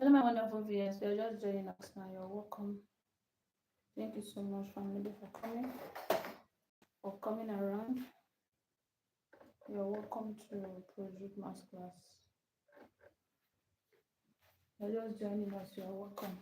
Hello, my wonderful viewers. You're just joining us now. You're welcome. Thank you so much, family, for coming around. You're welcome to PraiseRuth Mathsclass. You're just joining us. You're welcome.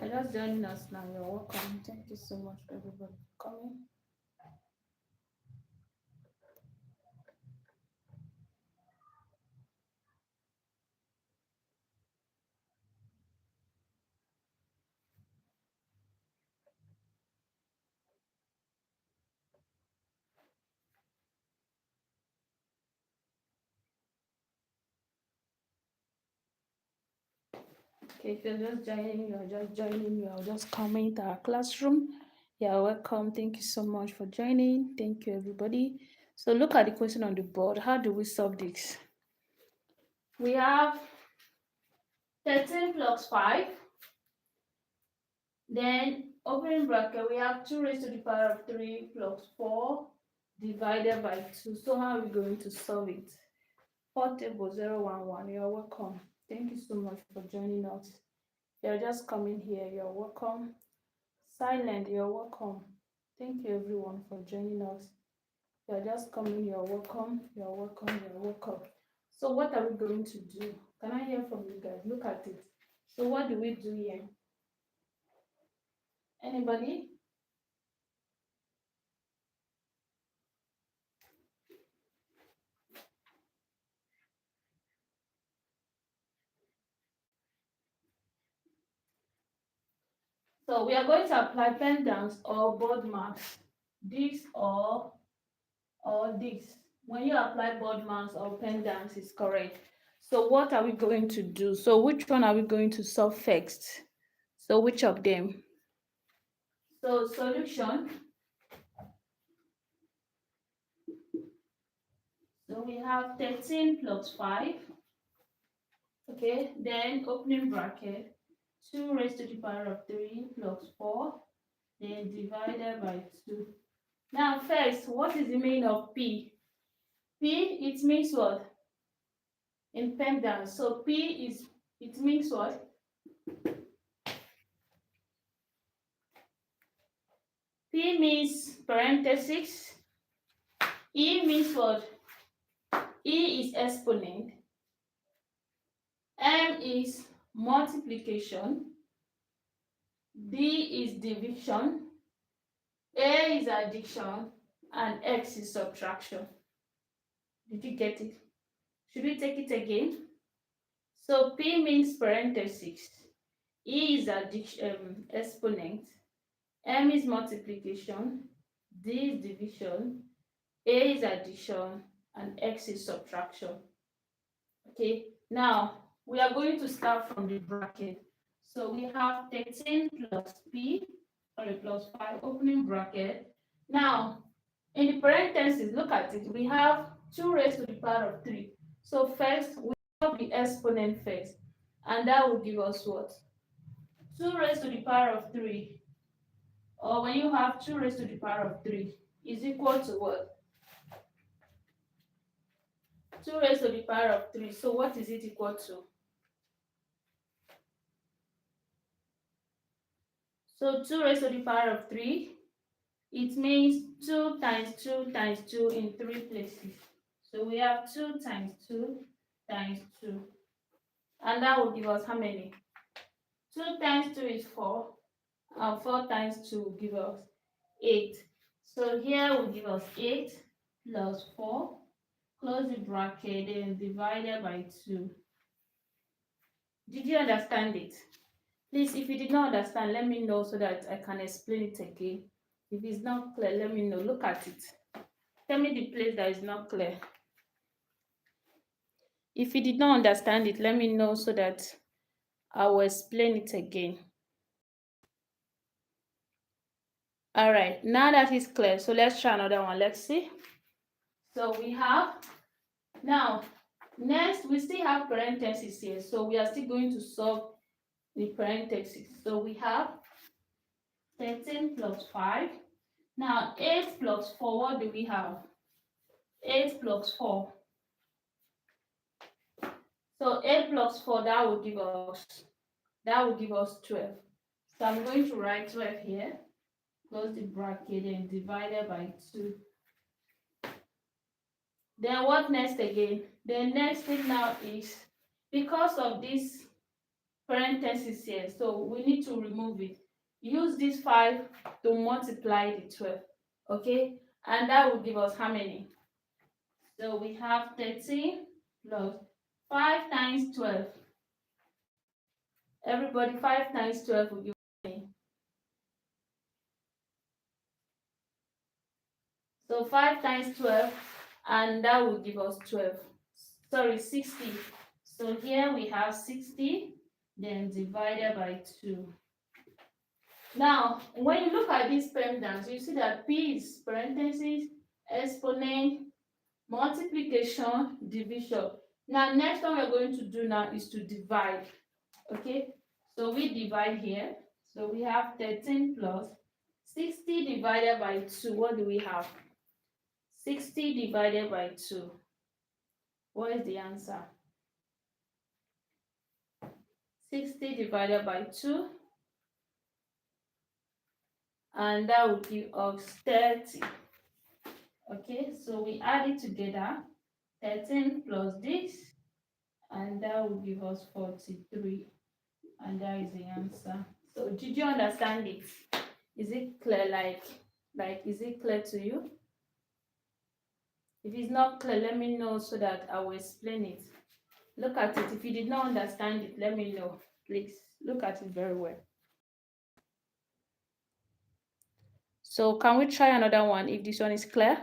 You're just joining us now. You're welcome. Thank you so much, everybody, for coming. Okay, if you're just coming to our classroom. You're welcome. Thank you so much for joining. Thank you, everybody. So look at the question on the board. How do we solve this? We have 13 plus 5. Then opening bracket, we have 2 raised to the power of 3 plus 4 divided by 2. So how are we going to solve it? 4 table 011. You're welcome. Thank you so much for joining us. You're just coming here. You're welcome. Silent, you're welcome. Thank you everyone for joining us. You're just coming. You're welcome. You're welcome. You're welcome. So what are we going to do? Can I hear from you guys? Look at it. So what do we do here? Anybody? So we are going to apply pen downs or board marks. This or this. When you apply board marks or pen downs is correct. So what are we going to do? So which one are we going to solve first? So which of them? So solution. So we have 13 plus 5. Okay, then opening bracket, 2 raised to the power of 3 plus 4, then divided by 2. Now first, what is the meaning of P? P, it means what? In pen down. So P is, it means what? P means parenthesis. E means what? E is exponent. M is multiplication. D is division. A is addition. And X is subtraction. Did you get it? Should we take it again? So P means parenthesis. E is addition, exponent. M is multiplication. D is division, A is addition, and X is subtraction. Okay, now we are going to start from the bracket. So we have 13 plus P, sorry, plus 5, opening bracket. Now, in the parentheses, look at it. We have 2 raised to the power of 3. So first, we have the exponent first. And that will give us what? 2 raised to the power of 3. Or when you have 2 raised to the power of 3 is equal to what? 2 raised to the power of 3. So what is it equal to? So 2 raised to the power of 3, it means 2 times 2 times 2 in 3 places. So we have 2 times 2 times 2. And that will give us how many? 2 times 2 is 4. And 4 times 2 will give us 8. So here will give us 8 plus 4. Close the bracket and divided by 2. Did you understand it? Please, if you did not understand, let me know so that I can explain it again. If it's not clear, let me know. Look at it. Tell me the place that is not clear. If you did not understand it, let me know so that I will explain it again. All right, now that is clear, so let's try another one. Let's see. So we have, now, next we still have parentheses here. So we are still going to solve the parentheses. So we have 13 plus 5. Now 8 plus 4, what do we have? 8 plus 4. So 8 plus 4, that will give us 12. So I'm going to write 12 here. Close the bracket and divided by 2. Then what next again? The next thing now is, because of this parenthesis here, so we need to remove it. Use this 5 to multiply the 12. Okay? And that will give us how many? So we have 13 plus 5 times 12. Everybody, 5 times 12 will give me. So 5 times 12, and that will give us 12. Sorry, 60. So here we have 60, then divided by 2. Now, when you look at these pendants, you see that P is parentheses, exponent, multiplication, division. Now, next one we're going to do now is to divide. Okay, so we divide here. So we have 13 plus 60 divided by 2. What do we have? 60 divided by 2. What is the answer? 60 divided by 2. And that will give us 30. Okay, so we add it together. 13 plus this. And that will give us 43. And that is the answer. So did you understand it? Is it clear? Like is it clear to you? If it's not clear, let me know so that I will explain it. Look at it. If you did not understand it, let me know. Please look at it very well. So can we try another one if this one is clear?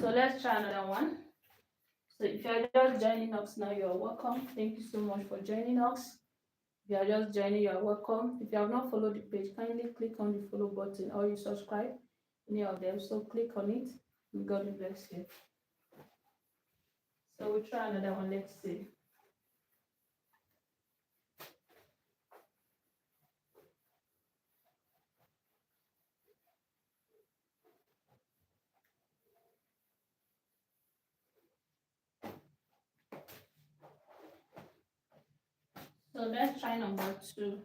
So let's try another one. So if you are just joining us now, you are welcome. Thank you so much for joining us. If you are just joining, you are welcome. If you have not followed the page, kindly click on the follow button or you subscribe, any of them. So click on it. God bless you. So we'll try another one. Let's see. So let's try number 2.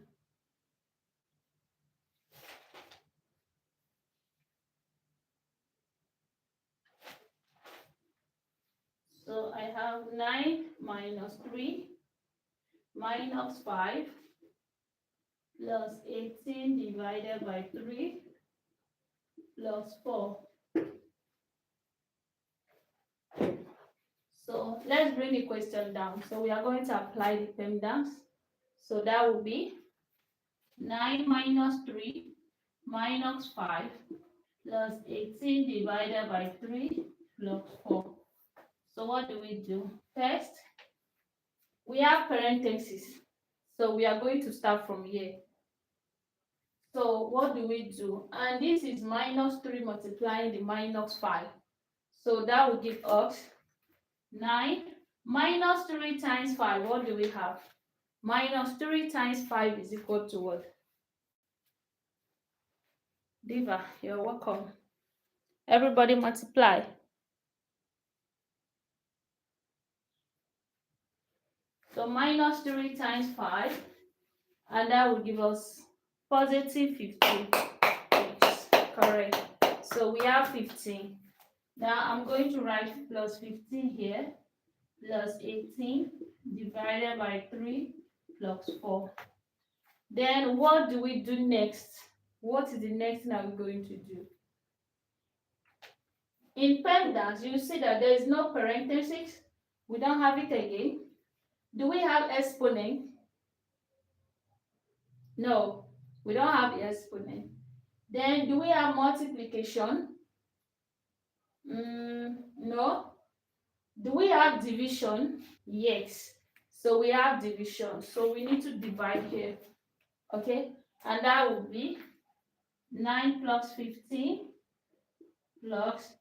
So I have 9 minus 3 minus 5 plus 18 divided by 3 plus 4. So let's bring the question down. So we are going to apply the pendants. So that will be 9 minus 3 minus 5 plus 18 divided by 3 plus 4. So what do we do? First, we have parentheses. So we are going to start from here. So what do we do? And this is minus 3 multiplying the minus 5. So that will give us 9 minus 3 times 5. What do we have? Minus 3 times 5 is equal to what? Diva, you're welcome. Everybody multiply. So minus 3 times 5, and that will give us positive 15, which is correct. So we have 15. Now I'm going to write plus 15 here, plus 18 divided by 3 plus 4. Then what do we do next? What is the next thing that we're going to do? In PEMDAS, you see that there is no parenthesis. We don't have it again. Do we have exponent? No, we don't have the exponent. Then do we have multiplication? No. Do we have division? Yes. So we have division. So we need to divide here. Okay? And that would be 9 plus 15 plus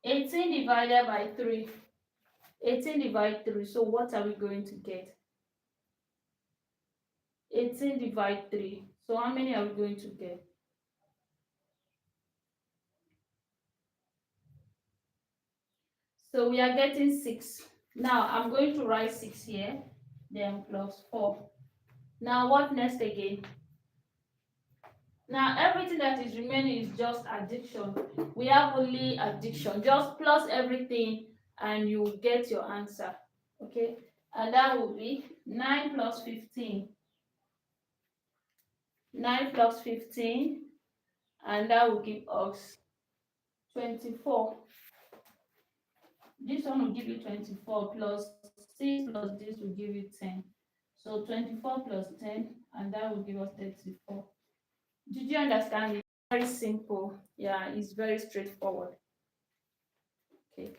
18 divided by 3. 18 divided 3. So what are we going to get? 18 divided 3. So how many are we going to get? So we are getting 6. Now I'm going to write 6 here, then plus 4. Now what next again? Now everything that is remaining is just addition. We have only addition. Just plus everything and you get your answer. Okay? And that will be 9 plus 15. 9 plus 15, and that will give us 24. This one will give you 24 plus 6 plus this will give you 10. So 24 plus 10, and that will give us 34. Did you understand it? Very simple. Yeah, it's very straightforward. Okay.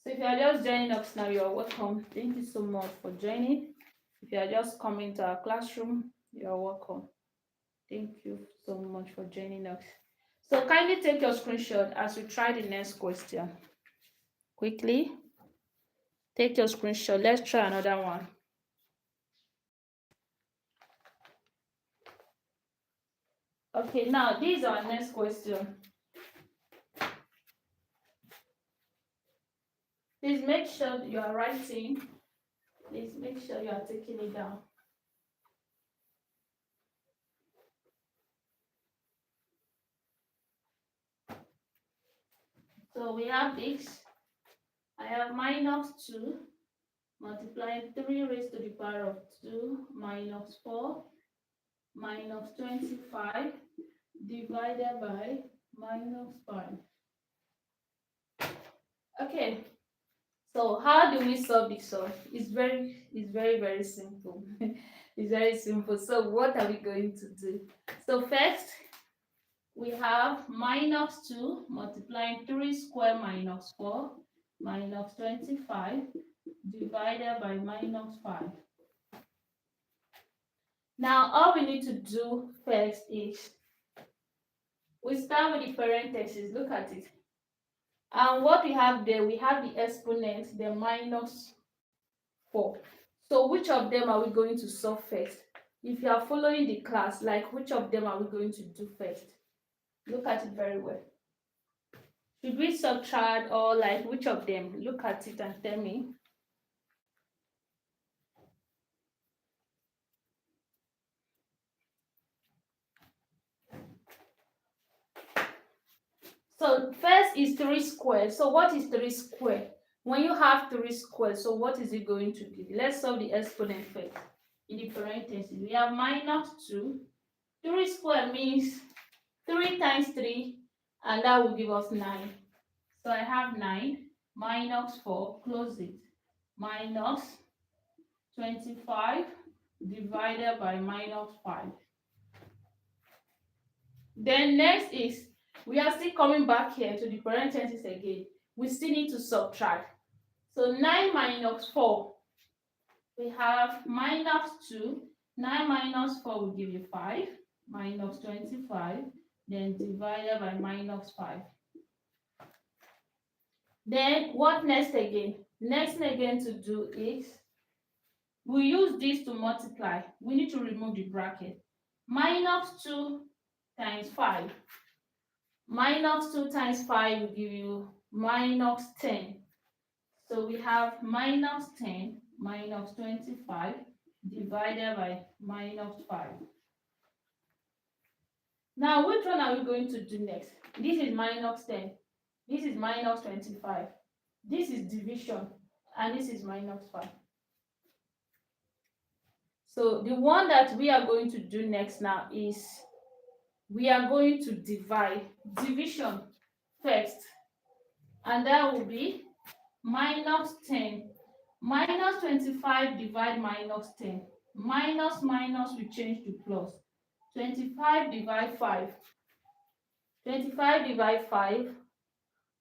So if you are just joining us now, you're welcome. Thank you so much for joining. If you are just coming to our classroom, you're welcome. Thank you so much for joining us. So kindly take your screenshot as we try the next question. Quickly, take your screenshot. Let's try another one. Okay, now this is our next question. Please make sure you are writing. Please make sure you are taking it down. So we have this. I have minus 2 multiplying 3 raised to the power of 2 minus 4 minus 25 divided by minus 5. Okay, so how do we solve this one? It's very simple. It's very simple. So what are we going to do? So first, we have minus 2 multiplying 3 square minus 4 minus 25 divided by minus 5. Now, all we need to do first is we start with the parentheses. Look at it. And what we have there, we have the exponent, the minus 4. So which of them are we going to solve first? If you are following the class, like which of them are we going to do first? Look at it very well. Should we subtract or like which of them? Look at it and tell me. So first is 3 squared. So what is 3 squared? When you have 3 squared, so what is it going to give? Let's solve the exponent first. In the parentheses, we have minus 2. 3 squared means 3 times 3, and that will give us 9. So I have 9 minus 4, close it, minus 25 divided by minus 5. Then next is, we are still coming back here to the parentheses again. We still need to subtract. So 9 minus 4, we have minus 2. 9 minus 4 will give you 5, minus 25, then divided by minus 5. Then what next again? Next again to do is, we use this to multiply. We need to remove the bracket. Minus 2 times 5. Minus 2 times 5 will give you minus 10. So we have minus 10 minus 25 divided by minus 5. Now, which one are we going to do next? This is minus 10. This is minus 25. This is division. And this is minus 5. So the one that we are going to do next now is, we are going to divide. Division first. And that will be minus 10. Minus 25 divide minus 10. Minus minus we change to plus. 25 divide 5. 25 divide 5.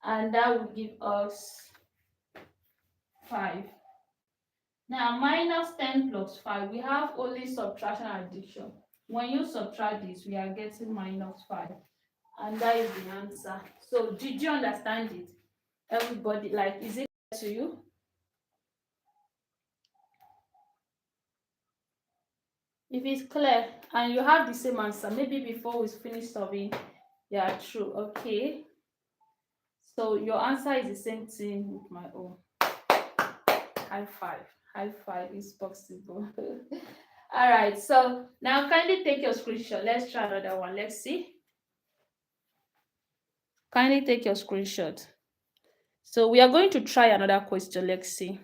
And that will give us 5. Now minus 10 plus 5. We have only subtraction and addition. When you subtract this, we are getting minus 5. And that is the answer. So did you understand it? Everybody, like, is it clear to you? If it's clear and you have the same answer, maybe before we finish solving, yeah, true. Okay. So your answer is the same thing with my own. High five. High five is possible. All right. So now kindly take your screenshot. Let's try another one. Let's see. Kindly take your screenshot. So we are going to try another question. Let's see.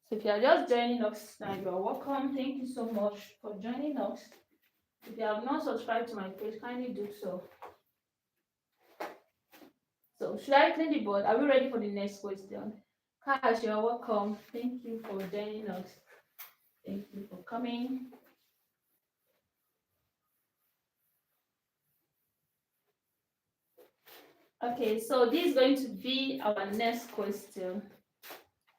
So if you are just joining us now, you are welcome. Thank you so much for joining us. If you have not subscribed to my page, kindly do so. So should I clean the board? Are we ready for the next question? Cash, you are welcome. Thank you for joining us. Thank you for coming. Okay, so this is going to be our next question.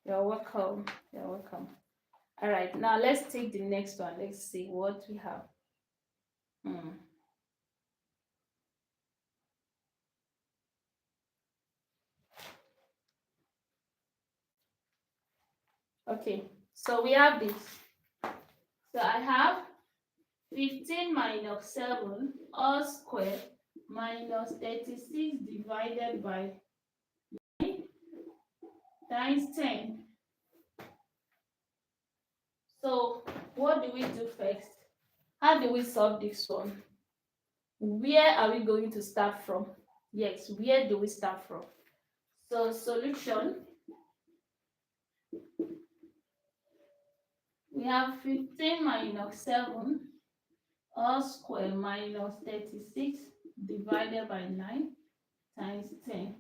You're welcome. You're welcome. All right, now let's take the next one. Let's see what we have. Okay, so we have this. So I have 15 minus 7 all squared minus 36 divided by 9 times 10. So what do we do first? How do we solve this one? Where are we going to start from? Yes, where do we start from? So solution, we have 15 minus 7 all squared minus 36 divided by 9 times 10.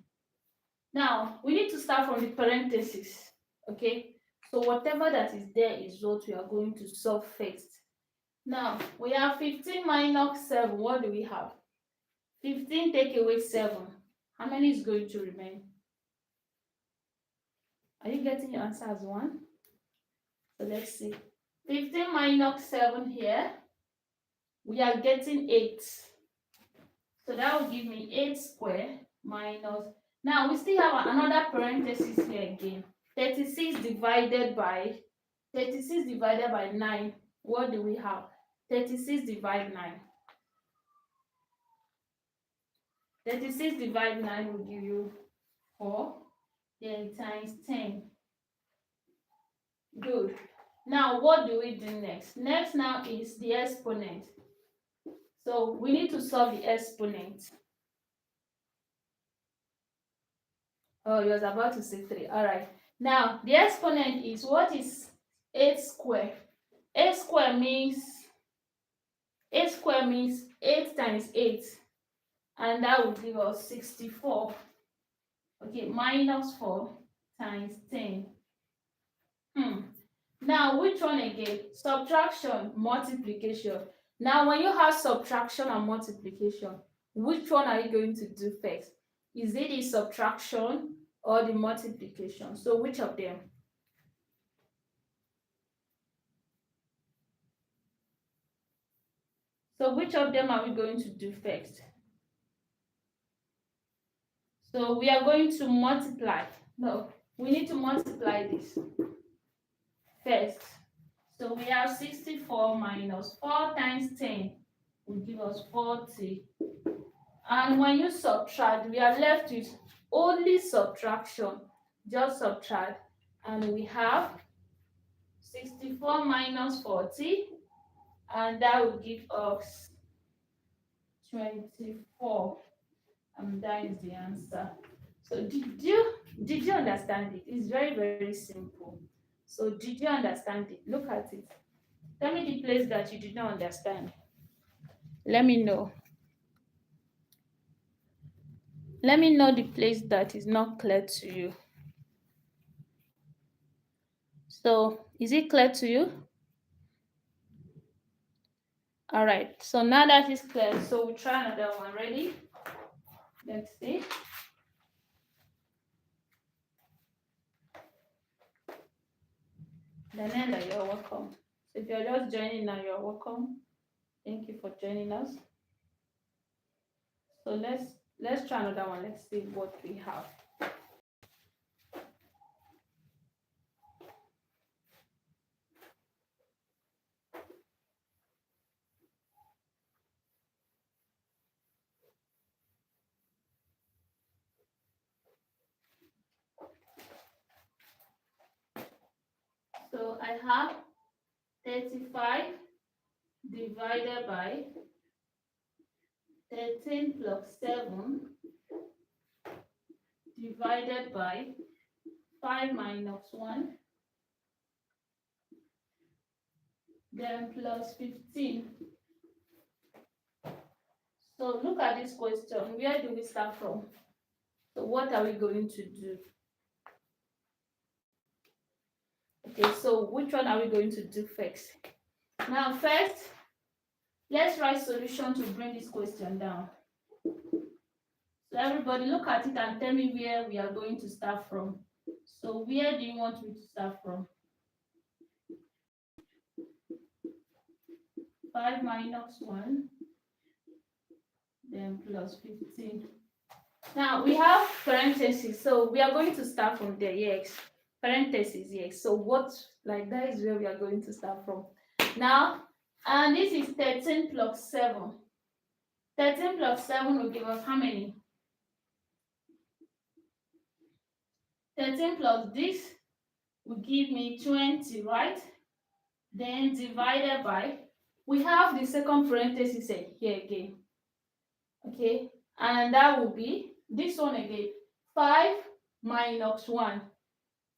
Now, we need to start from the parentheses, okay? So whatever that is there is what we are going to solve first. Now, we have 15 minus 7. What do we have? 15 take away 7. How many is going to remain? Are you getting your answer as 1? So let's see. 15 minus 7 here. We are getting 8. So that will give me 8 squared minus. Now, we still have another parenthesis here again. 36 divided by 9. What do we have? 36 divided 9. 36 divided 9 will give you 4. Then times 10. Good. Now, what do we do next? Next now is the exponent. So we need to solve the exponent. Oh, you was about to say 3. All right. Now, the exponent is, what is 8 squared? 8 squared means 8 times 8. And that will give us 64. Okay, minus 4 times 10. Now, which one again? Subtraction, multiplication. Now, when you have subtraction and multiplication, which one are you going to do first? Is it the subtraction or the multiplication? So which of them? So which of them are we going to do first? So we are going to multiply. No, we need to multiply this first. So we have 64 minus 4 times 10 will give us 40. And when you subtract, we are left with only subtraction. Just subtract. And we have 64 minus 40. And that will give us 24. And that is the answer. So did you understand it? It's very, very simple. So did you understand it? Look at it. Tell me the place that you did not understand. Let me know. Let me know the place that is not clear to you. So is it clear to you? All right. So now that is clear, so we'll try another one. Ready? Let's see. Daniela, you're welcome. So if you're just joining now, you're welcome. Thank you for joining us. So let's try another one. Let's see what we have. So I have 35 divided by 13 plus 7 divided by 5 minus 1, then plus 15. So look at this question. Where do we start from? So what are we going to do? Okay, so which one are we going to do first? Now first, let's write solution to bring this question down. So everybody look at it and tell me where we are going to start from. So where do you want me to start from? 5 minus 1, then plus 15. Now we have parentheses, so we are going to start from there, yes. Parentheses, yes. So what, like that is where we are going to start from. Now, and this is 13 plus 7. 13 plus 7 will give us how many? 13 plus this will give me 20, right? Then divided by, we have the second parenthesis here again. Okay, and that will be this one again. 5 minus 1.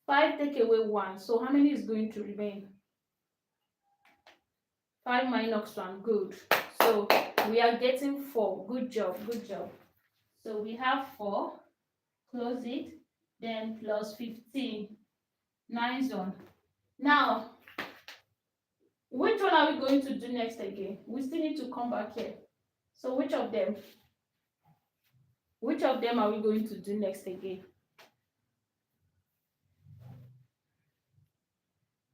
5 take away 1. So how many is going to remain? 5 minus 1. Good. So we are getting 4. Good job. Good job. So we have 4. Close it. Then plus 15. Nice one. Now, which one are we going to do next again? We still need to come back here. So which of them? Which of them are we going to do next again?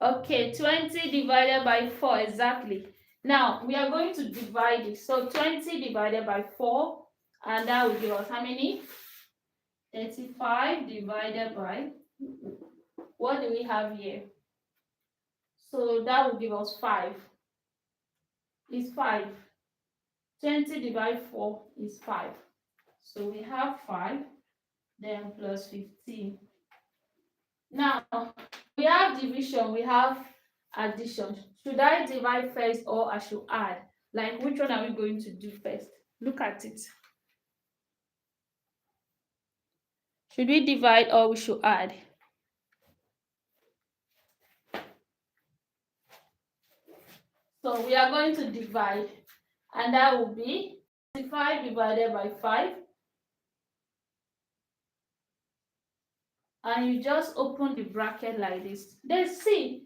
Okay, 20 divided by 4, exactly. Now, we are going to divide it. So 20 divided by 4, and that will give us how many? 35 divided by, what do we have here? So that will give us 5. It's 5. 20 divided by 4 is 5. So we have 5, then plus 15. Now, we have division, we have addition. Should I divide first or I should add? Like, which one are we going to do first? Look at it. Should we divide or we should add? So we are going to divide, and that will be 5 divided by 5. And you just open the bracket like this. Then see,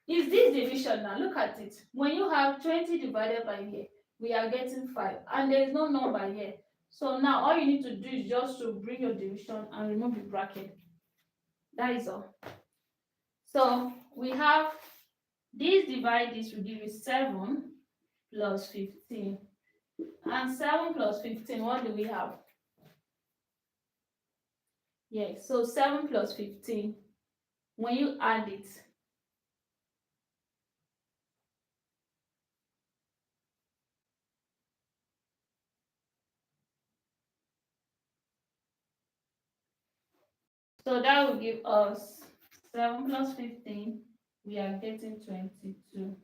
is this division now. Look at it. When you have 20 divided by here, we are getting 5, and there is no number here. So now all you need to do is just to bring your division and remove the bracket. That is all. So we have this, divide this will give you 7 plus 15. And 7 plus 15, what do we have? Yes, so 7 plus 15, when you add it, so that will give us 7 plus 15, we are getting 22.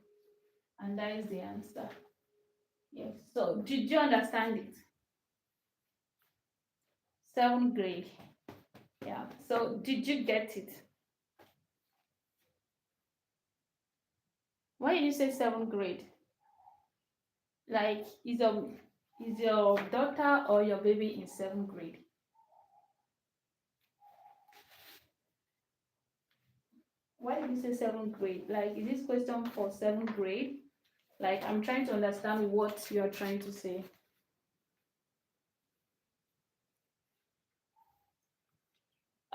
And that is the answer. Yes, so did you understand it? 7th grade. Yeah, so did you get it? Why did you say 7th grade? Like, is your daughter or your baby in 7th grade? Why did you say 7th grade? Like, is this question for 7th grade? Like, I'm trying to understand what you are trying to say.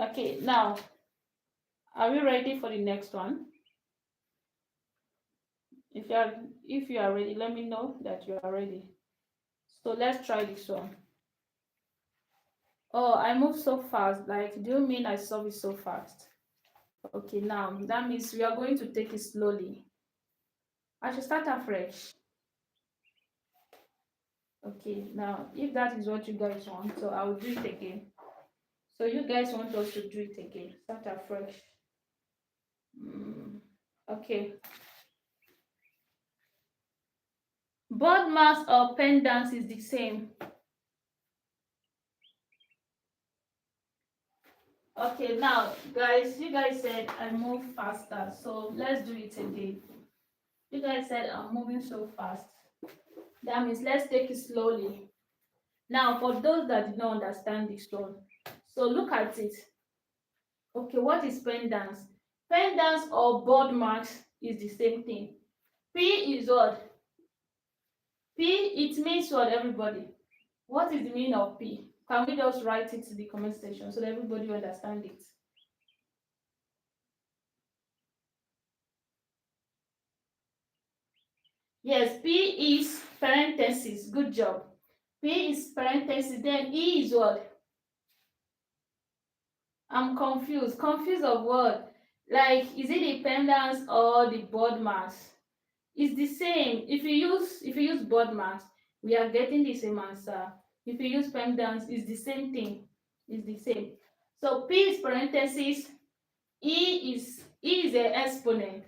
Okay, now, are we ready for the next one? If you are ready, let me know that you are ready. So let's try this one. Oh, I move so fast. Like, do you mean I solve it so fast? Okay, now that means we are going to take it slowly. I should start afresh. Okay, now if that is what you guys want, so I will do it again. So you guys want us to do it again. Start afresh. Okay. Board mass or pendants is the same. Okay, now guys, you guys said I move faster, so let's do it again. You guys said I'm moving so fast. That means let's take it slowly. Now, for those that did not understand this one, so look at it. Okay, what is pendants? Pendants or board marks is the same thing. P is what? P, it means what, everybody? What is the meaning of P? Can we just write it in the comment section so that everybody will understand it? Yes, P is parenthesis. Good job. P is parenthesis. Then E is what? I'm confused. Confused of what? Like, is it the pendants or the board marks? It's the same. If you use board marks, we are getting the same answer. If you use pendants, it's the same thing. It's the same. So P is parenthesis. E is an exponent.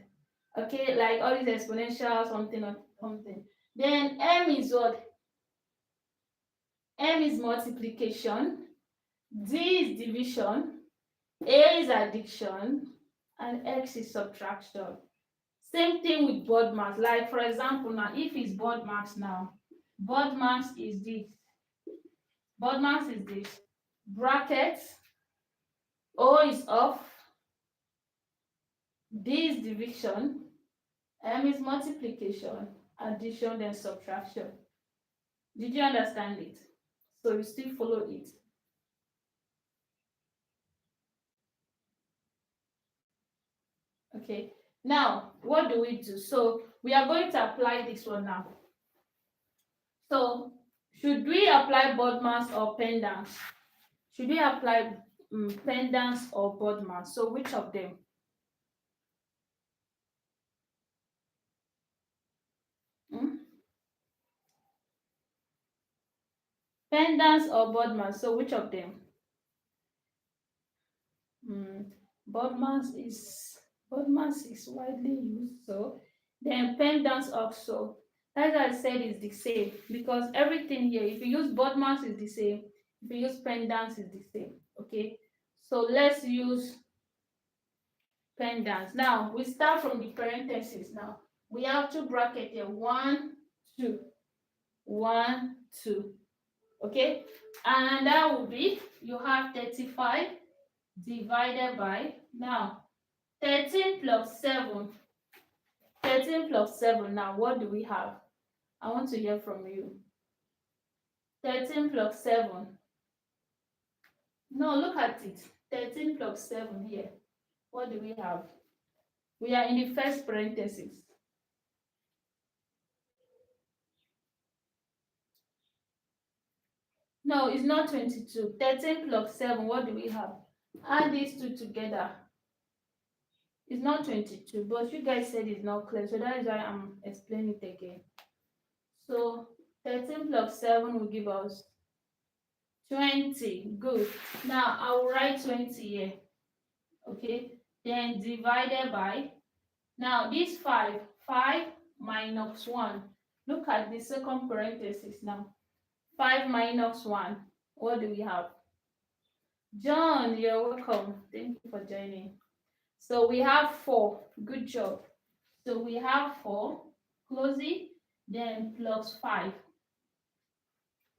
Okay, like all these exponential something or something. Then M is what? M is multiplication. D is division. A is addition. And X is subtraction. Same thing with board marks. Like, for example, now, if it's board marks now, board marks is this. Board marks is this. Bracket. O is off. D is division. M is multiplication. Addition, then subtraction. Did you understand it? So you still follow it. Okay. Now, what do we do? So we are going to apply this one now. So should we apply board marks or pendants? Should we apply pendants or board marks? So which of them? Pendants or board marks? So which of them? Board marks is widely used. So then pendants also. As I said, is the same because everything here, if you use board marks, is the same. If you use pendants, is the same. Okay. So let's use pendants. Now we start from the parentheses. Now we have two brackets here. 1, 2. 1, 2. Okay, and that will be, you have 35 divided by, now 13 plus 7 13 plus 7 now, what do we have? I want to hear from you. 13 plus 7. No, look at it. 13 plus 7 here. What do we have? We are in the first parenthesis. No, it's not 22. 13 plus 7, what do we have? Add these two together. It's not 22, but you guys said it's not clear, so that is why I'm explaining it again. So 13 plus 7 will give us 20. Good. Now I will write 20 here. Okay. Then divided by, now this 5 minus 1. Look at the second parenthesis now. 5 minus 1. What do we have? John, you're welcome. Thank you for joining. So we have 4. Good job. So we have 4, close it, then plus 5.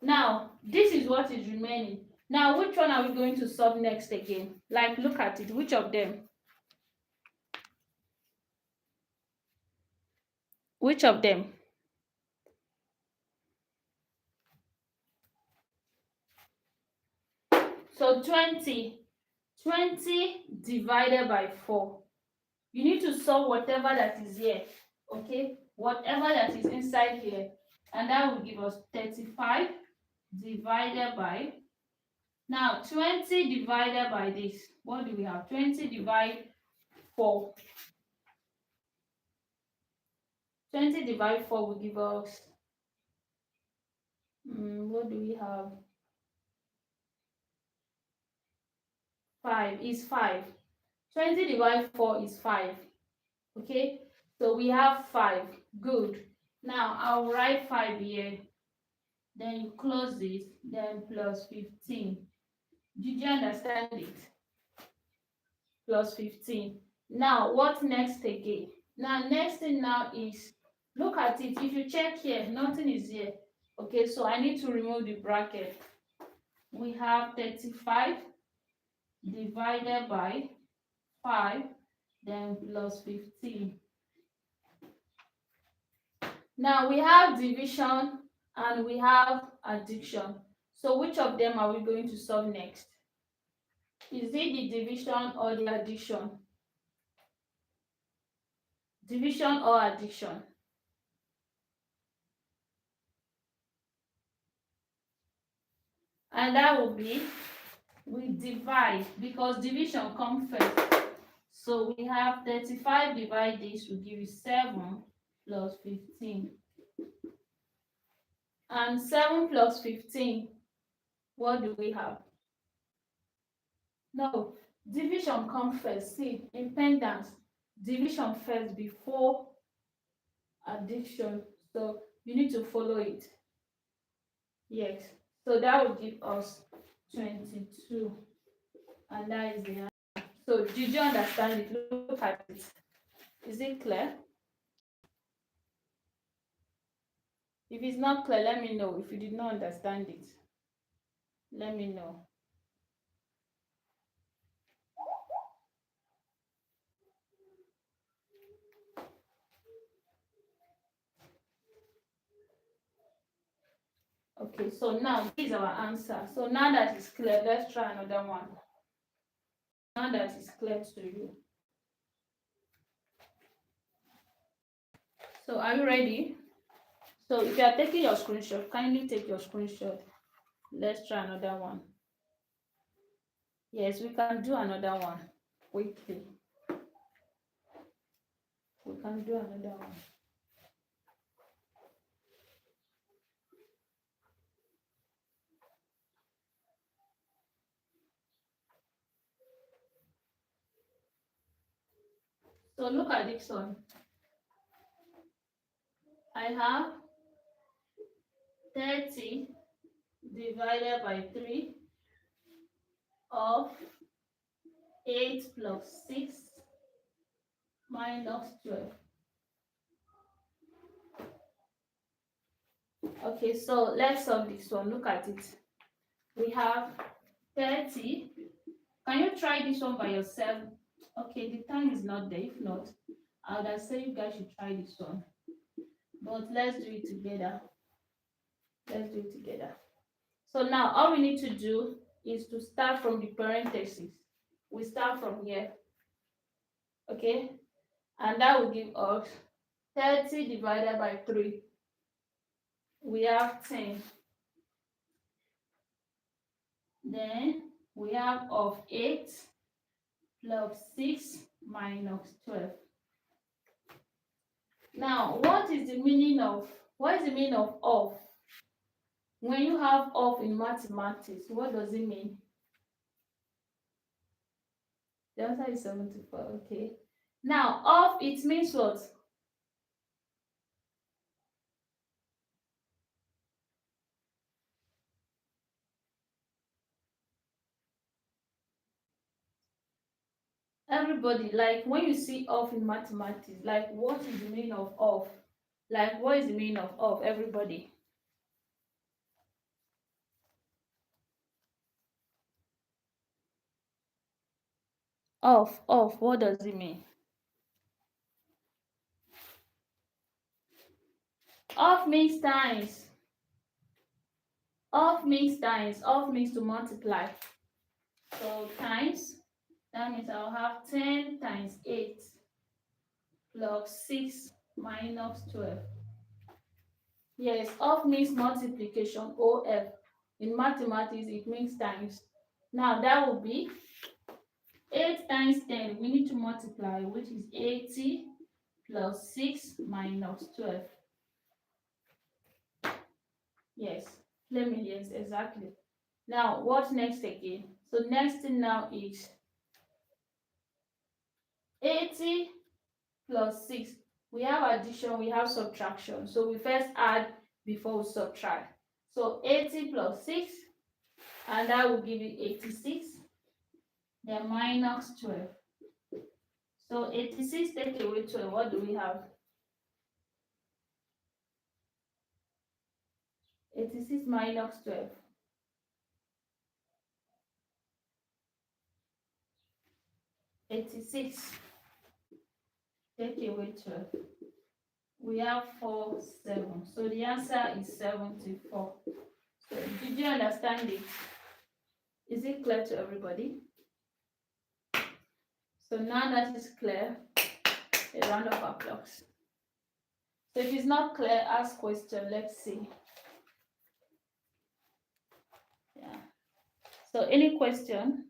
Now, this is what is remaining. Now, which one are we going to solve next again? Like, look at it. Which of them? Which of them? So 20 divided by 4. You need to solve whatever that is here, okay? Whatever that is inside here. And that will give us 35 divided by, now 20 divided by this. What do we have? 20 divided 4. 20 divided 4 will give us, what do we have? 5 is 5. 20 divided 4 is 5. Okay, so we have 5. Good. Now I'll write 5 here. Then you close this. Then plus 15. Did you understand it? Plus 15. Now what next again? Now next thing now is, look at it. If you check here, nothing is here. Okay, so I need to remove the bracket. We have 35 divided by 5, then plus 15. Now we have division and we have addition. So which of them are we going to solve next? Is it the division or the addition? Division or addition? And that will be, we divide, because division comes first. So we have 35 divided this will give you 7 plus 15. And 7 plus 15, what do we have? No, division comes first. See, in pendants, division first before addition. So you need to follow it. Yes. So that will give us 22. And that is the answer. So did you understand it? Look at it. Is it clear? If it's not clear, let me know. If you did not understand it, let me know. Okay, so now this is our answer. So now that it's clear, let's try another one. Now that it's clear to you. So are you ready? So if you are taking your screenshot, kindly take your screenshot. Let's try another one. Yes, we can do another one quickly. We can do another one. So look at this one. I have 30 divided by 3 of 8 plus 6 minus 12. Okay, so let's solve this one. Look at it. We have 30. Can you try this one by yourself? Okay, the time is not there. If not, I would have said you guys should try this one. But let's do it together. Let's do it together. So now all we need to do is to start from the parentheses. We start from here. Okay? And that will give us 30 divided by 3. We have 10. Then we have of 8 plus 6 minus 12. Now, what is the meaning of of? When you have of in mathematics, what does it mean? The answer is 74. Okay. Now, of, it means what? Everybody, like when you see of in mathematics, like what is the meaning of of? Like what is the meaning of everybody? Of, what does it mean? Of means times. Of means times. Of means to multiply. So times, that means I'll have 10 times 8 plus 6 minus 12. Yes, of means multiplication, OF. In mathematics, it means times. Now that will be 8 times 10. We need to multiply, which is 80 plus 6 minus 12. Yes, yes, exactly. Now, what next again? So next thing now is 80 plus 6. We have addition, we have subtraction. So we first add before we subtract. So 80 plus 6, and that will give you 86. Then minus 12. So 86 take away 12. What do we have? 86 minus 12. 86 take away 12. We have 4, 7. So the answer is 74. So did you understand it? Is it clear to everybody? So now that is clear, a round of applause. So if it's not clear, ask question. Let's see. Yeah. So any question?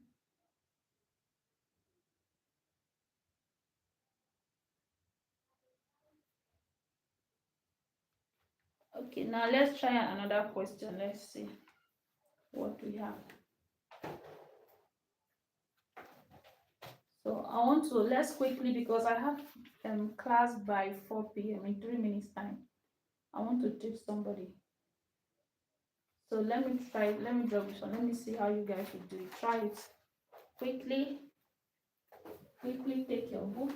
Okay, now let's try another question. Let's see what we have. So I want to, let's quickly, because I have class by 4 p.m. in 3 minutes time. I want to teach somebody. So let me drop this one. Let me see how you guys will do it. Try it quickly. Quickly take your book.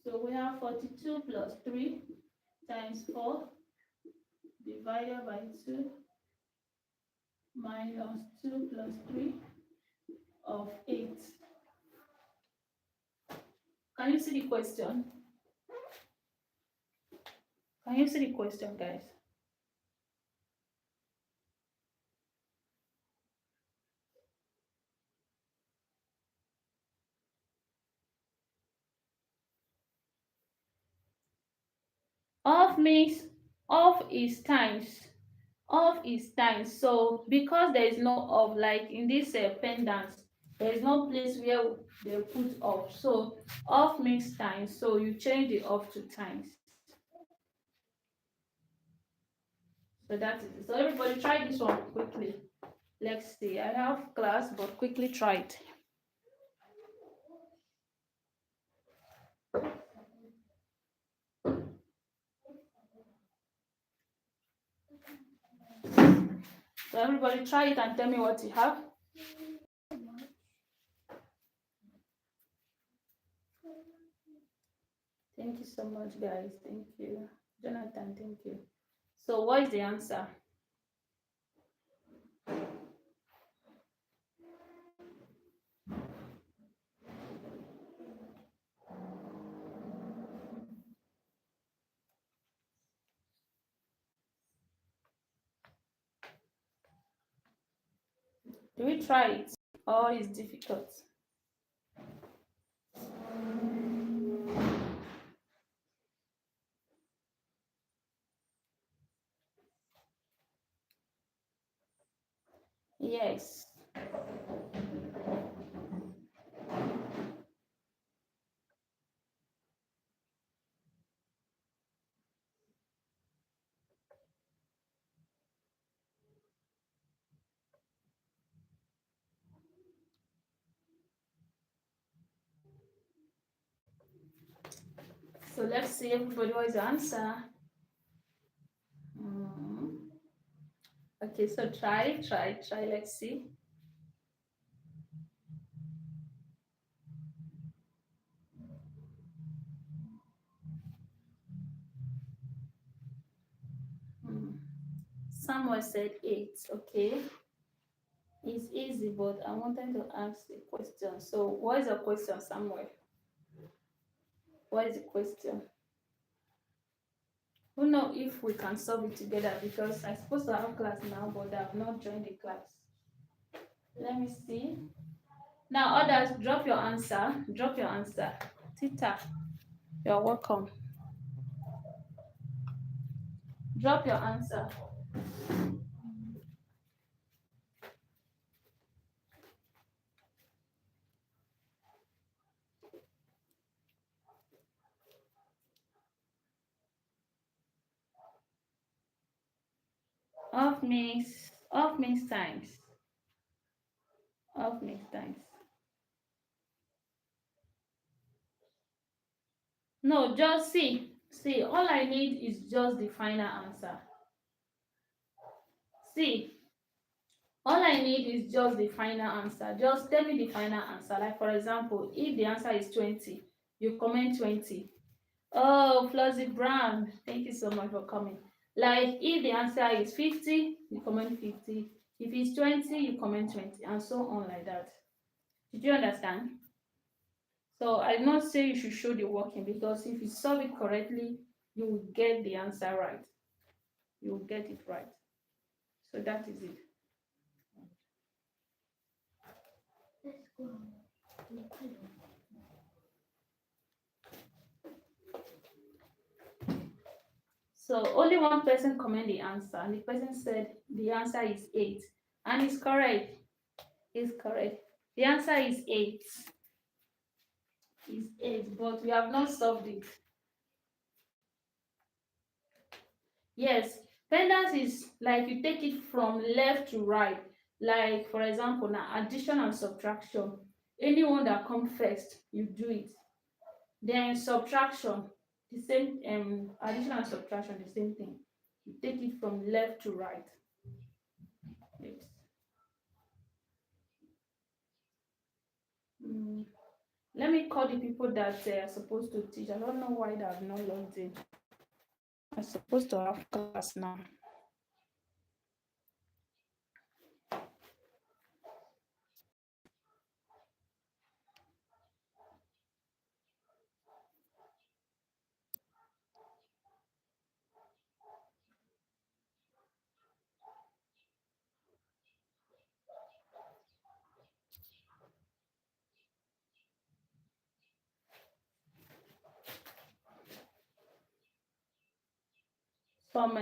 So we have 42 plus 3 times 4 divided by 2 minus 2 plus 3 of 8. Can you see the question? Can you see the question, guys? Of means of is times. Of is times. So because there is no of, like in this pendants, there is no place where they put of. So of means times. So you change the of to times. So that is it. So everybody try this one quickly. Let's see. I have class, but quickly try it. So everybody try it and tell me what you have. Thank you so much, guys. Thank you. Jonathan, thank you. So what is the answer? Do we try it or is difficult? Yes. So let's see everybody what is the answer. Okay, so try, let's see. Someone said 8, okay. It's easy, but I wanted to ask a question. So what is the question, Samuel? What is the question? Who know if we can solve it together, because I'm supposed to have class now, but I have not joined the class. Let me see. Now, others, drop your answer. Drop your answer. Tita, you're welcome. Drop your answer. Off means times. Off means times. No, just see. See, all I need is just the final answer. See, all I need is just the final answer. Just tell me the final answer. Like, for example, if the answer is 20, you comment 20. Oh, Flossie Brown, thank you so much for coming. Like, if the answer is 50, you comment 50. If it's 20, you comment 20, and so on like that. Did you understand? So I not say you should show the working, because if you solve it correctly, you will get the answer right. You will get it right. So that is it. So only one person comment the answer, and the person said the answer is 8, and it's correct. It's correct. The answer is 8. Is 8, but we have not solved it. Yes, pendants is like you take it from left to right. Like, for example, now addition and subtraction. Anyone that comes first, you do it. Then subtraction, the same. Addition and subtraction, the same thing. You take it from left to right. Yes. Let me call the people that are supposed to teach. I don't know why they have not logged in. I'm supposed to have class now. Some